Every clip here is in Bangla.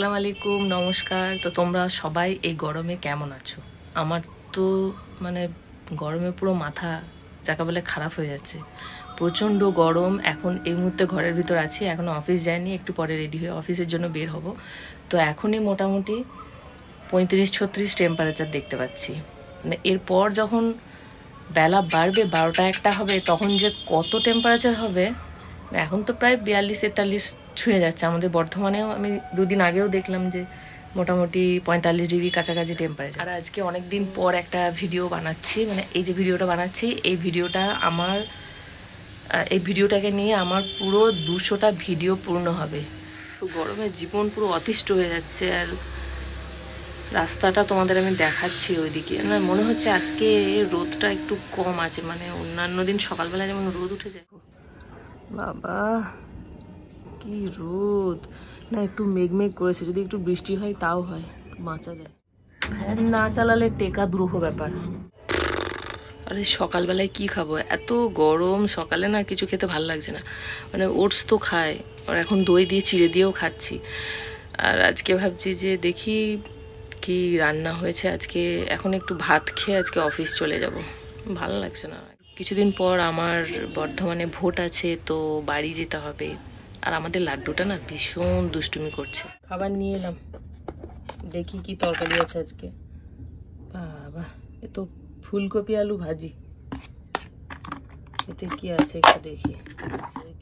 আসসালামু আলাইকুম, নমস্কার। তো তোমরা সবাই এই গরমে কেমন আছো? আমার তো মানে গরমে পুরো মাথা যাকে বলে খারাপ হয়ে যাচ্ছে। প্রচণ্ড গরম। এখন এই মুহূর্তে ঘরের ভিতর আছি, এখনও অফিস যায়নি, একটু পরে রেডি হয়ে অফিসের জন্য বের হব। তো এখনই মোটামুটি 35-36 টেম্পারেচার দেখতে পাচ্ছি। মানে এরপর যখন বেলা বাড়বে, 12টা-1টা হবে, তখন যে কত টেম্পারেচার হবে। এখন তো প্রায় 42-43 ছুঁয়ে যাচ্ছে। আমাদের বর্ধমানেও আমি দুদিন আগেও দেখলাম যে মোটামুটি 45 ডিগ্রি কাছাকাছি টেম্পারেচার। আর আজকে অনেক দিন পর একটা ভিডিও বানাচ্ছি, মানে এই যে ভিডিওটা বানাচ্ছি, এই ভিডিওটাকে নিয়ে আমার পুরো 200টা ভিডিও পূর্ণ হবে। গরমে জীবন পুরো অতিষ্ঠ হয়ে যাচ্ছে। আর রাস্তাটা তোমাদের আমি দেখাচ্ছি ওইদিকে, না মনে হচ্ছে আজকে রোদটা একটু কম আছে, মানে অন্যান্য দিন সকালবেলা যেমন রোদ উঠে যায়। বাবা কি রোদ! না একটু মেঘমেঘ করেছে, যদি একটু বৃষ্টি হয় তাও হয়, বাঁচা যায়। ফ্যান না চালালে টেকা দুরূহ ব্যাপার। আরে সকালবেলায় কি খাবো, এত গরম, সকালে না কিছু খেতে ভালো লাগছে না। মানে ওটস তো খায়, আর এখন দই দিয়ে চিড়ে দিয়েও খাচ্ছি। আর আজকে ভাবছি যে দেখি কি রান্না হয়েছে আজকে। এখন একটু ভাত খেয়ে আজকে অফিস চলে যাব, ভালো লাগছে না। কিছুদিন পর আমার বর্ধমানে ভোট আছে, তো বাড়ি যেতে হবে। আর আমাদের লাড্ডুটা না ভীষণ দুষ্টুমি করছে। খাবার নিয়ে এলাম, দেখি কি তরকারি আছে আজকে। বাবা, এ তো ফুলকপি আলু ভাজি। এতে কি আছে একটু দেখি।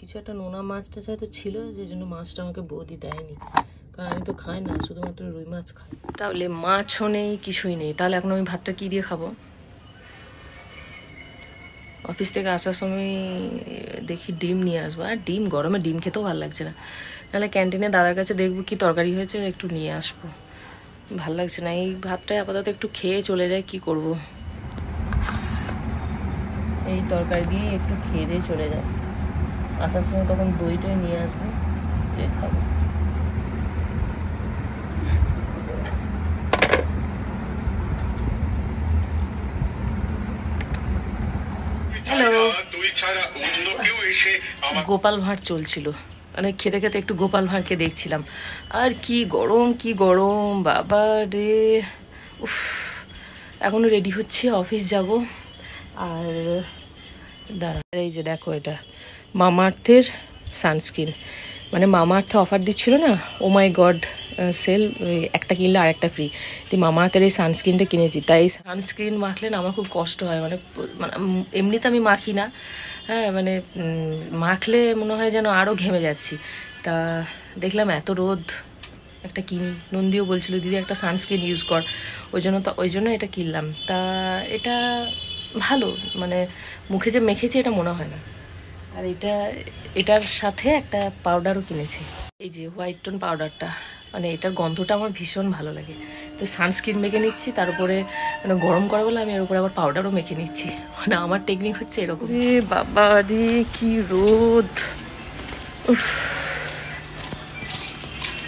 কিছু একটা নোনা মাছটা হয়তো ছিল, যে জন্য মাছটা আমাকে বৌদি দেয়নি, কারণ আমি তো খাই না, শুধুমাত্র রুই মাছ খাই। তাহলে মাছও নেই, কিছুই নেই, তাহলে এখন আমি ভাতটা কি দিয়ে খাবো? অফিস থেকে আসার সময় দেখি ডিম নিয়ে আসবো। আর ডিম, গরমে ডিম খেতেও ভালো লাগছে না। নাহলে ক্যান্টিনে দাদার কাছে দেখবো কি তরকারি হয়েছে, একটু নিয়ে আসবো। ভাল লাগছে না, এই ভাতটাই আপাতত একটু খেয়ে চলে যায়, কি করব। এই তরকারি দিয়ে একটু খেয়ে দিয়ে চলে যায়। আসার সময় তখন দইটাই নিয়ে আসবো, খাবো। হ্যালো। গোপাল ভাঁড় চলছিল, মানে খেতে খেতে একটু গোপাল ভাঁড়কে দেখছিলাম। আর কি গরম, কি গরম বাবা রে! উফ, এখনো রেডি হচ্ছে, অফিস যাব। আর দাঁড়া, এই যে দেখো, এটা মামাআর্থের সানস্ক্রিন। মানে মামাআর্থে অফার দিচ্ছিল না, ও মাই গড সেল, একটা কিনলে আর একটা ফ্রি। তুই মামাআর্থের এই সানস্ক্রিনটা কিনেছি। তাই সানস্ক্রিন মাখলে না আমার খুব কষ্ট হয়, মানে এমনিতে আমি মাখি না, হ্যাঁ, মানে মাখলে মনে হয় যেন আরও ঘেমে যাচ্ছি। তা দেখলাম এত রোদ, একটা কিনি। নন্দীও বলছিল দিদি একটা সানস্ক্রিন ইউজ কর, ওই জন্য এটা কিনলাম। তা এটা ভালো, মানে মুখে যে মেখেছি এটা মনে হয় না। আর এটার সাথে একটা পাউডারও কিনেছি, এই যে হোয়াইট টোন পাউডারটা। মানে এটার গন্ধটা আমার ভীষণ ভালো লাগে। তো সানস্ক্রিন মেখে নিচ্ছি, তারপরে মানে গরম করা বলে আমি এর উপরে আবার পাউডারও মেখে নিচ্ছি। মানে আমার টেকনিক হচ্ছে এরকম। বাবা রে কি রোদ!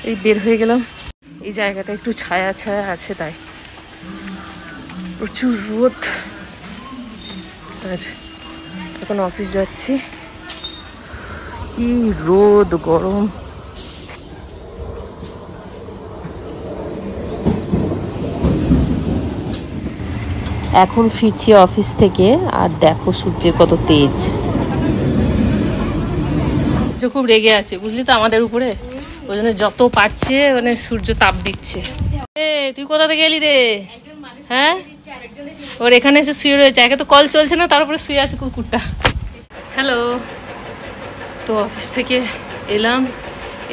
এই বের হয়ে গেলাম, এই জায়গাটা একটু ছায়া ছায়া আছে, তাই প্রচুর রোদ। আর এখন অফিস যাচ্ছি, কি রোদ, গরম। এখন ফিরছি অফিস থেকে, আর দেখো সূর্যের কত তেজ। খুব রেগে আছে বুঝলি তো আমাদের উপরে, ওই জন্য যত পারছে মানে সূর্য তাপ দিচ্ছে। তুই কোথা থেকে এলি রে? হ্যাঁ, ওর এখানে এসে শুয়ে রয়েছে, একে তো কল চলছে না, তার উপরে শুয়ে আছে কুকুরটা। হ্যালো। তো অফিস থেকে এলাম,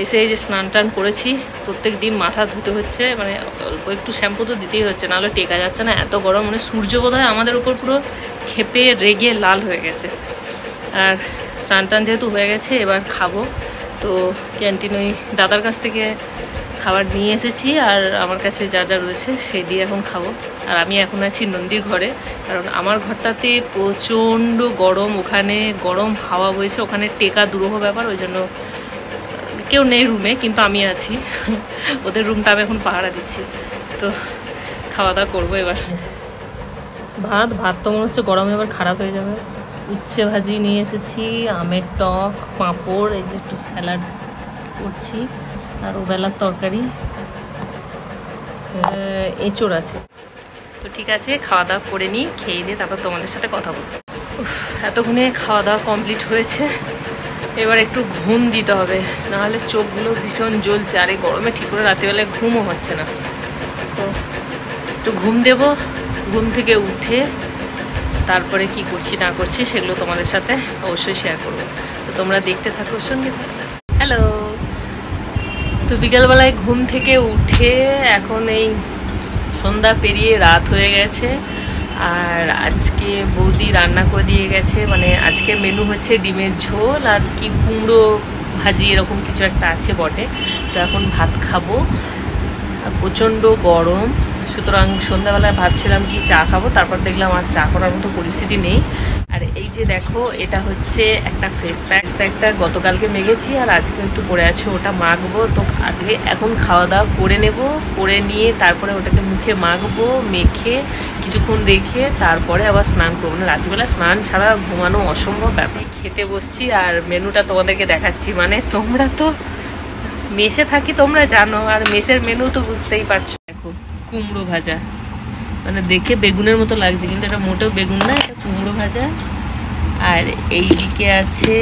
এসে এই যে স্নান টান করেছি। প্রত্যেক দিন মাথা ধুতে হচ্ছে, মানে অল্প একটু শ্যাম্পু তো দিতেই হচ্ছে, নাহলে টেকা যাচ্ছে না, এত গরম। মানে সূর্য বোধহয় আমাদের উপর পুরো খেপে রেগে লাল হয়ে গেছে। আর স্নান টান যেহেতু হয়ে গেছে, এবার খাবো। তো ক্যান্টিন ওই দাদার কাছ থেকে খাবার নিয়ে এসেছি, আর আমার কাছে যা যা রয়েছে সেই দিয়ে এখন খাবো। আর আমি এখন আছি নন্দীর ঘরে, কারণ আমার ঘরটাতে প্রচণ্ড গরম, ওখানে গরম হাওয়া বইছে, ওখানে টেকা দুরূহ ব্যাপার। ওই জন্য কেউ নেই রুমে, কিন্তু আমি আছি। ওদের রুমটা আমি এখন পাহারা দিচ্ছি। তো খাওয়া দাওয়া করবো এবার। ভাত তো মনে হচ্ছে গরমে এবার খারাপ হয়ে যাবে। উচ্ছে ভাজি নিয়ে এসেছি, আমের টক, পাঁপড়, এই যে একটু স্যালাড করছি, আর ওবেলার তরকারি। এঁচড় আছে। তো ঠিক আছে, খাওয়া দাওয়া করে নিই, খেয়ে দিয়ে তারপর তোমাদের সাথে কথা বলবো। এতক্ষণে খাওয়া দাওয়া কমপ্লিট হয়েছে, এবার একটু ঘুম দিতে হবে, নাহলে চোখগুলো ভীষণ জ্বলছে, আর এই গরমে ঠিক করে রাত্রিবেলায় ঘুমও হচ্ছে না। তো একটু ঘুম দেব, ঘুম থেকে উঠে তারপরে কি করছি না করছি সেগুলো তোমাদের সাথে অবশ্যই শেয়ার করবো। তো তোমরা দেখতে থাকো, সঙ্গে থাকো। হ্যালো, তো বিকালবেলায় ঘুম থেকে উঠে এখন এই সন্ধ্যা পেরিয়ে রাত হয়ে গেছে, আর আজকে বৌদি রান্না করে দিয়ে গেছে। মানে আজকের মেনু হচ্ছে ডিমের ঝোল আর কি কুমড়ো ভাজি, এরকম কিছু একটা আছে বটে। তো এখন ভাত খাবো, আর প্রচণ্ড গরম, সুতরাং সন্ধ্যাবেলায় ভাবছিলাম কি চা খাবো, তারপর দেখলাম আর চা করার মতো পরিস্থিতি নেই। আর এই যে দেখো, এটা হচ্ছে একটা ফেস প্যাকটা গতকালকে মেখেছি, আর আজকে একটু পড়ে আছে, ওটা মাখবো। তো আগে এখন খাওয়া দাওয়া করে নেব, করে নিয়ে তারপরে ওটাকে মুখে মাখবো, মেখে কিছুক্ষণ রেখে তারপরে আবার স্নান করবো। না, রাত্রিবেলা স্নান ছাড়া ঘুমানো অসম্ভব ব্যাপার। খেতে বসছি আর মেনুটা তোমাদেরকে দেখাচ্ছি। মানে তোমরা তো মেসে থাকি, তোমরা জানো, আর মেসের মেনু তো বুঝতেই পারছো। দেখো, কুমড়ো ভাজা, মানে দেখে বেগুনের মতো লাগছে, কিন্তু এটা মোটেও বেগুন না, এটা কুমড়ো ভাজা। আর এই দিকে আছে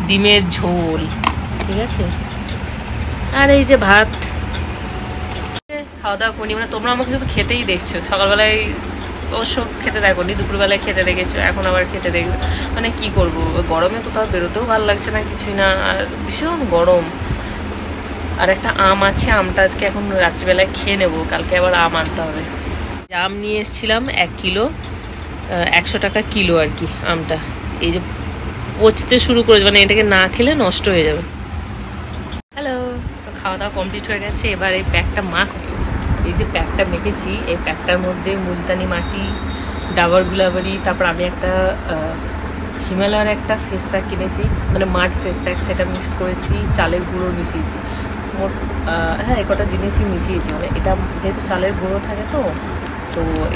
ডিমের ঝোল, ঠিক আছে। আর এই যে ভাত। খাওয়া দাওয়া করি, মানে তোমরা আমাকে শুধু খেতেই দেখছো। সকালবেলায় অবশ্য খেতে দেখো নি, দুপুরবেলায় খেতে দেখেছো, এখন আবার খেতে দেখবে। মানে কি করব, গরমে কোথাও বেরোতেও ভালো লাগছে না, কিছুই না, আর ভীষণ গরম। আর একটা আম আছে, আমটা আজকে এখন রাত্রিবেলায় খেয়ে নেবো, কালকে আবার আম আনতে হবে। আম নিয়ে এসেছিলাম 1 কিলো, 100 টাকা কিলো আর কি আমটা। এই যে পচতে শুরু করেছে, মানে এটাকে না খেলে নষ্ট হয়ে যাবে। হ্যালো, তো খাওয়া দাওয়া কমপ্লিট হয়ে গেছে, এবার এই প্যাকটা মাখবো। এই যে প্যাকটা মেখেছি, এই প্যাকটার মধ্যে মুলতানি মাটি, ডাবর গুলাবারি, তারপর আমি একটা হিমালয়ের একটা ফেস প্যাক কিনেছি, মানে মাড ফেস প্যাক, সেটা মিক্সড করেছি, চালের গুঁড়ো মিশিয়েছি। মোট হ্যাঁ, একটা জিনিসই মিশিয়েছি। মানে এটা যেহেতু চালের গুঁড়ো থাকে, তো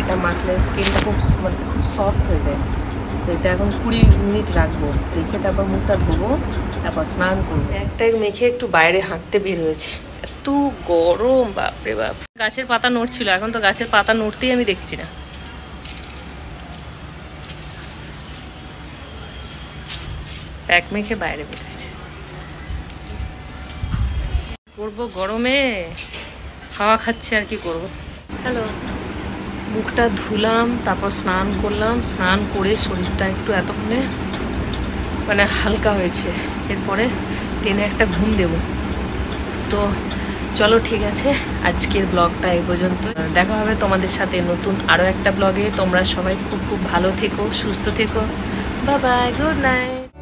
এটা মাখলে স্কিনটা খুব সফট হয়ে যায়। তো এটা এখন 20 মিনিট রাখবো, রেখে তারপর মুখটা ধোবো, তারপর স্নান করবো। একটা মেখে একটু বাইরে হাঁটতে বের হয়েছি, এত গরম, বাপরে বাপ। গাছের পাতা নড়ছিল, এখন তো গাছের পাতা নড়তেই আমি দেখছি না। প্যাক মেখে বাইরে বেরিয়েছে, করবো গরমে, হাওয়া খাচ্ছে, আর কি করবো। হ্যালো, মুখটা ধুলাম, তারপর স্নান করলাম, স্নান করে শরীরটা একটু এতক্ষণে মানে হালকা হয়েছে। এরপরে টেনে একটা ঘুম দেব। তো চলো, ঠিক আছে, আজকের ব্লগটা এই পর্যন্ত। দেখা হবে তোমাদের সাথে নতুন আরও একটা ব্লগে। তোমরা সবাই খুব খুব ভালো থেকো, সুস্থ থেকো। Bye bye, good night.